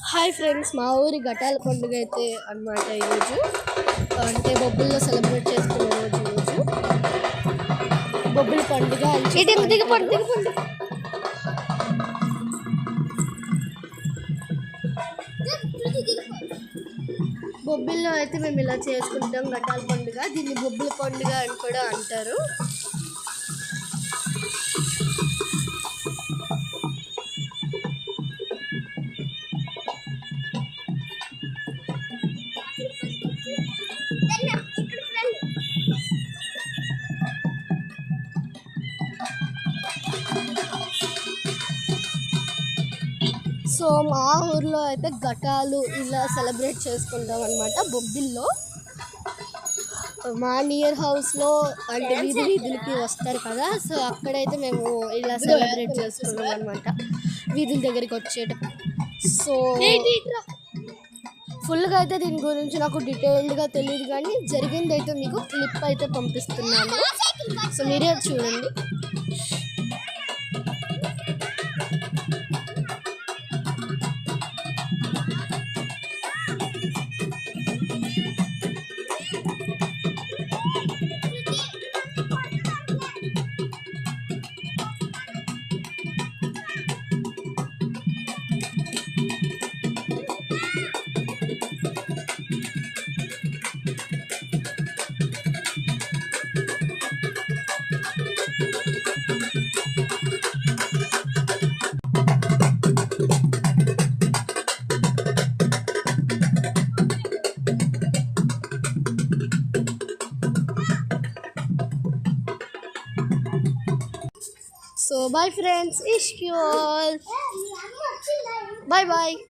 Hi friends, మా ఊరి ఘటాల పండుగ అయితే అనమాట ఈరోజు. అంటే బొబ్బుల్లో సెలబ్రేట్ చేసుకునే రోజు ఈరోజు బొబ్బుల పండుగ. బొబ్బిల్లో అయితే మేము ఇలా చేసుకుంటాం ఘటాల పండుగ. దీన్ని బొబ్బుల పండుగ అని కూడా అంటారు. సో మా ఊర్లో అయితే ఘటాలు ఇలా సెలబ్రేట్ చేసుకుంటాం అనమాట బొబ్బిల్లో. మా నియర్ హౌస్లో అంటే వీధులకి వస్తారు కదా, సో అక్కడైతే మేము ఇలా సెలబ్రేట్ చేసుకున్నాం అనమాట వీధుల దగ్గరికి వచ్చేటప్పుడు. సో ఫుల్గా అయితే దీని గురించి నాకు డీటెయిల్డ్గా తెలియదు, కానీ జరిగింది అయితే మీకు క్లిప్ అయితే పంపిస్తున్నాను, సో మీరే చూడండి. So bye friends, ishq you all. Bye bye.